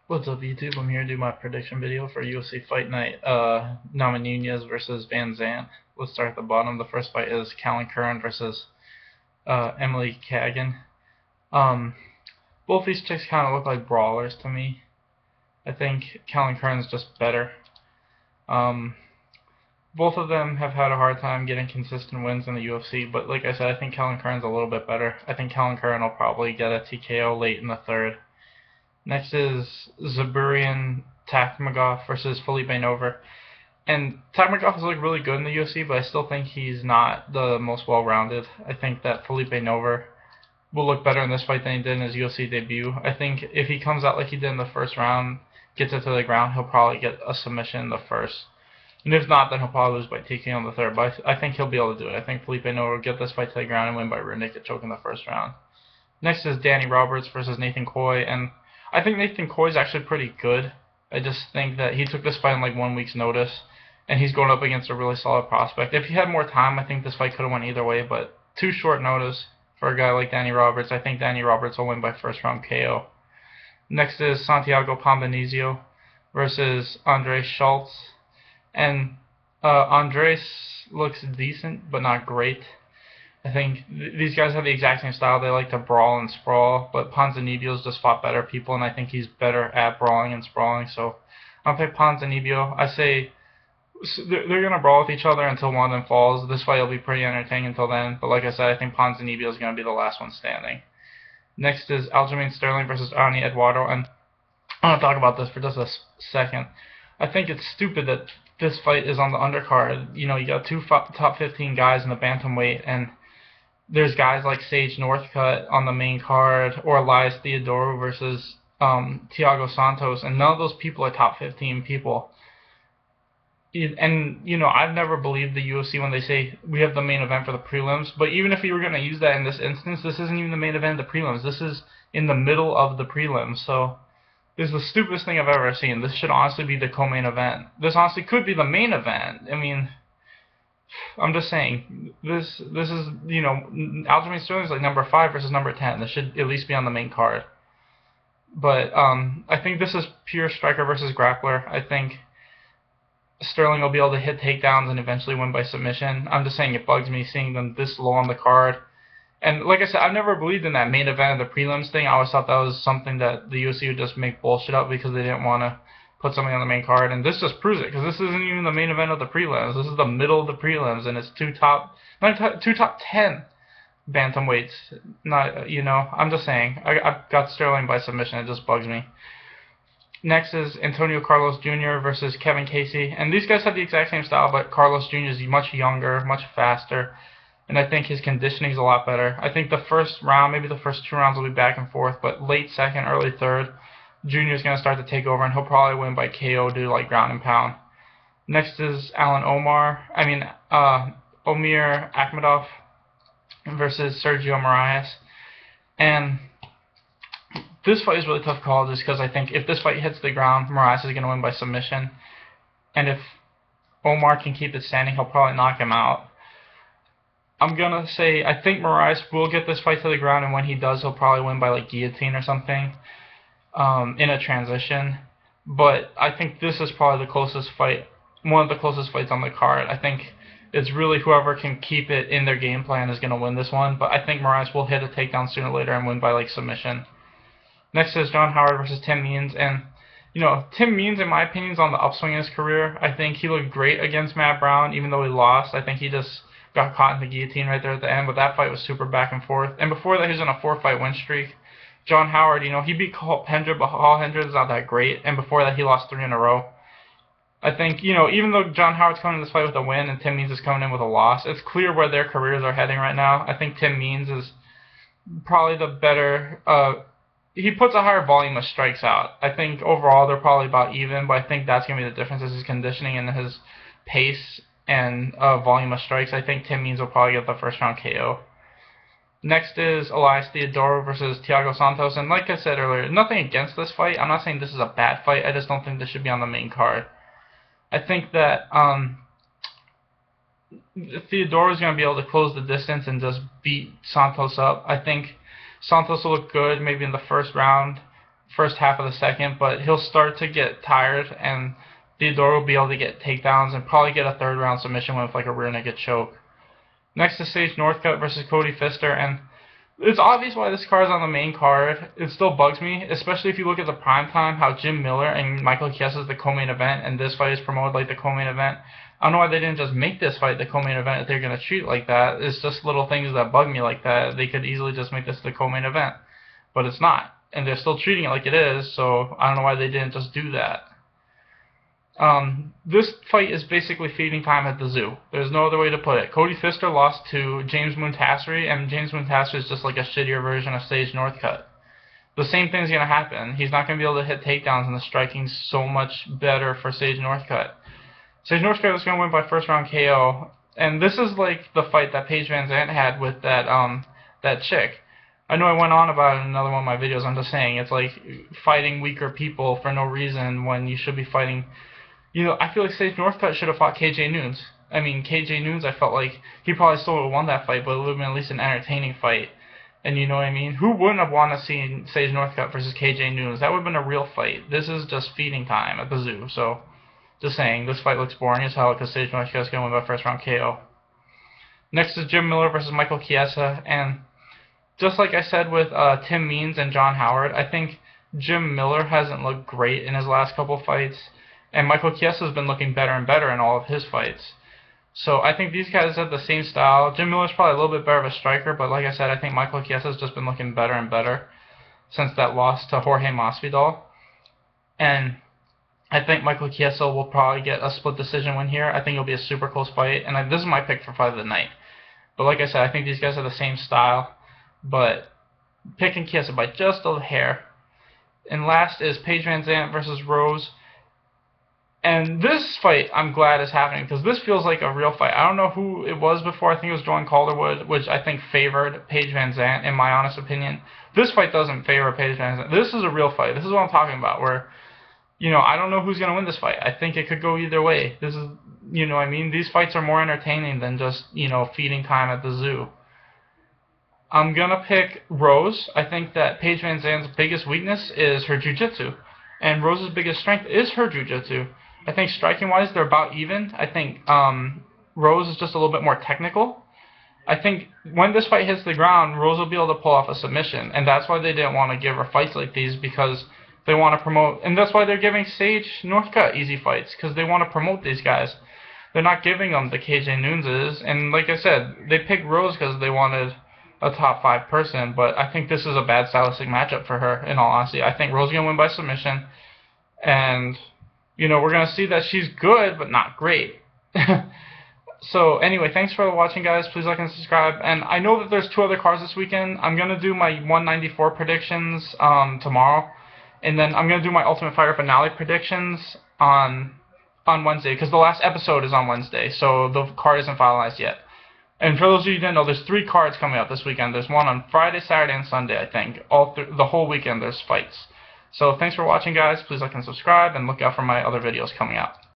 What's up, YouTube? I'm here to do my prediction video for UFC Fight Night, Nama Nunez versus Van Zant. Let's start at the bottom. The first fight is Callan Curran versus Emily Kagan. Um, both these chicks kind of look like brawlers to me. I think Callan Curran's just better. Um, both of them have had a hard time getting consistent wins in the UFC, but like I said, I think Callan Curran's a little bit better. I think Callan Curran will probably get a TKO late in the third. Next is Zaburian Takmagov versus Felipe Nover. And Takmagov has looked really good in the UFC, but I still think he's not the most well-rounded. I think that Felipe Nover will look better in this fight than he did in his UFC debut. I think if he comes out like he did in the first round, gets it to the ground, he'll probably get a submission in the first. And if not, then he'll probably lose by TKO in the third. But I think he'll be able to do it. I think Felipe Nover will get this fight to the ground and win by rear naked choke in the first round. Next is Danny Roberts versus Nathan Coy, and I think Nathan Coy is actually pretty good. I just think that he took this fight in like 1 week's notice, and he's going up against a really solid prospect. If he had more time, I think this fight could have went either way, but too short notice for a guy like Danny Roberts. I think Danny Roberts will win by first round KO. Next is Santiago Pombanizio versus Andres Schultz, and Andres looks decent, but not great. I think these guys have the exact same style. They like to brawl and sprawl, but Ponzinibbio's just fought better people, and I think he's better at brawling and sprawling. So I'll pick Ponzinibbio. I say they're going to brawl with each other until one of them falls. This fight will be pretty entertaining until then, but like I said, I think Ponzinibbio is going to be the last one standing. Next is Aljamain Sterling versus Ani Eduardo, and I want to talk about this for just a second. I think it's stupid that this fight is on the undercard. You know, you got two top 15 guys in the bantamweight, and there's guys like Sage Northcutt on the main card, or Elias Theodorou versus Thiago Santos, and none of those people are top 15 people. And, you know, I've never believed the UFC when they say we have the main event for the prelims, but even if you were going to use that in this instance, this isn't even the main event of the prelims. This is in the middle of the prelims, so this is the stupidest thing I've ever seen. This should honestly be the co-main event. This honestly could be the main event. I mean, I'm just saying, this is, you know, Aljamain Sterling is like number 5 versus number 10. This should at least be on the main card. But I think this is pure striker versus grappler. I think Sterling will be able to hit takedowns and eventually win by submission. I'm just saying it bugs me seeing them this low on the card. And like I said, I've never believed in that main event of the prelims thing. I always thought that was something that the UFC would just make bullshit up because they didn't want to put something on the main card, and this just proves it, because this isn't even the main event of the prelims. This is the middle of the prelims, and it's two top 10 bantamweights. Not, you know, I'm just saying, I've got Sterling by submission. It just bugs me. Next is Antonio Carlos Jr. versus Kevin Casey, and these guys have the exact same style, but Carlos Jr. is much younger, much faster, and I think his conditioning is a lot better. I think the first round, maybe the first 2 rounds will be back and forth, but late second, early third, Junior is going to start to take over, and he'll probably win by KO due to like ground and pound. Next is Omir Akhmedov versus Sergio Moraes. And this fight is really tough to call just because I think if this fight hits the ground, Moraes is going to win by submission. And if Omar can keep it standing, he'll probably knock him out. I'm going to say I think Moraes will get this fight to the ground, and when he does, he'll probably win by like guillotine or something. In a transition, but I think this is probably the closest fight, one of the closest fights on the card. I think it's really whoever can keep it in their game plan is going to win this one, but I think Moraes will hit a takedown sooner or later and win by like submission. Next is John Howard versus Tim Means, and you know, Tim Means, in my opinion, is on the upswing in his career. I think he looked great against Matt Brown, even though he lost. I think he just got caught in the guillotine right there at the end, but that fight was super back and forth. And before that, he was on a 4-fight win streak. John Howard, you know, he beat Hall Hendra, but Hall Hendra is not that great, and before that he lost 3 in a row. I think, you know, even though John Howard's coming in this fight with a win and Tim Means is coming in with a loss, it's clear where their careers are heading right now. I think Tim Means is probably the better, he puts a higher volume of strikes out. I think overall they're probably about even, but I think that's going to be the difference, is his conditioning and his pace and volume of strikes. I think Tim Means will probably get the first round KO. Next is Elias Theodorou versus Thiago Santos, and like I said earlier, nothing against this fight. I'm not saying this is a bad fight. I just don't think this should be on the main card. I think that Theodorou is going to be able to close the distance and just beat Santos up. I think Santos will look good maybe in the first round. first half of the second, but he'll start to get tired, and Theodore will be able to get takedowns and probably get a third round submission win with like a rear naked choke. Next is Sage Northcutt versus Cody Pfister, and it's obvious why this card is on the main card. It still bugs me, especially if you look at the prime time, how Jim Miller and Michael Chiesa is the co-main event, and this fight is promoted like the co-main event. I don't know why they didn't just make this fight the co-main event if they're going to treat it like that. It's just little things that bug me like that. They could easily just make this the co-main event, but it's not, and they're still treating it like it is, so I don't know why they didn't just do that. This fight is basically feeding time at the zoo. There's no other way to put it. Cody Pfister lost to James Muntasiri, and James Muntasiri is just like a shittier version of Sage Northcutt. The same thing's going to happen. He's not going to be able to hit takedowns, and the striking's so much better for Sage Northcutt. Sage Northcutt is going to win by first round KO, and this is like the fight that Paige VanZant had with that chick. I know I went on about it in another one of my videos. I'm just saying, it's like fighting weaker people for no reason when you should be fighting. You know, I feel like Sage Northcutt should have fought KJ Noons. I mean, KJ Noons, I felt like he probably still would have won that fight, but it would have been at least an entertaining fight. And you know what I mean? Who wouldn't have wanted to see Sage Northcutt versus KJ Noons? That would have been a real fight. This is just feeding time at the zoo. So, just saying, this fight looks boring as hell because Sage Northcutt is going to win by first round KO. Next is Jim Miller versus Michael Chiesa, and just like I said with Tim Means and John Howard, I think Jim Miller hasn't looked great in his last couple fights. And Michael Chiesa has been looking better and better in all of his fights. So I think these guys have the same style. Jim Miller's probably a little bit better of a striker, but like I said, I think Michael Chiesa has just been looking better and better since that loss to Jorge Masvidal. And I think Michael Chiesa will probably get a split decision win here. I think it'll be a super close fight, and this is my pick for fight of the night. But like I said, I think these guys have the same style, but picking Chiesa by just a hair. And last is Paige VanZant versus Rose. And this fight, I'm glad is happening, because this feels like a real fight. I don't know who it was before. I think it was Joanne Calderwood, which I think favored Paige VanZant, in my honest opinion. This fight doesn't favor Paige VanZant. This is a real fight. This is what I'm talking about, where, you know, I don't know who's going to win this fight. I think it could go either way. This is, you know what I mean? These fights are more entertaining than just, you know, feeding time at the zoo. I'm going to pick Rose. I think that Paige VanZant's biggest weakness is her jiu-jitsu, and Rose's biggest strength is her jiu-jitsu. I think striking-wise, they're about even. I think Rose is just a little bit more technical. I think when this fight hits the ground, Rose will be able to pull off a submission, and that's why they didn't want to give her fights like these, because they want to promote, and that's why they're giving Sage Northcutt easy fights, because they want to promote these guys. They're not giving them the KJ Noonses, and like I said, they picked Rose because they wanted a top 5 person, but I think this is a bad stylistic matchup for her, in all honesty. I think Rose is going to win by submission, and you know, we're going to see that she's good, but not great. So, anyway, thanks for watching, guys. Please like and subscribe. And I know that there's 2 other cards this weekend. I'm going to do my 194 predictions tomorrow. And then I'm going to do my Ultimate Fighter finale predictions on Wednesday, because the last episode is on Wednesday, so the card isn't finalized yet. And for those of you who didn't know, there's 3 cards coming out this weekend. There's one on Friday, Saturday, and Sunday, I think. The whole weekend there's fights. So thanks for watching, guys. Please like and subscribe, and look out for my other videos coming out.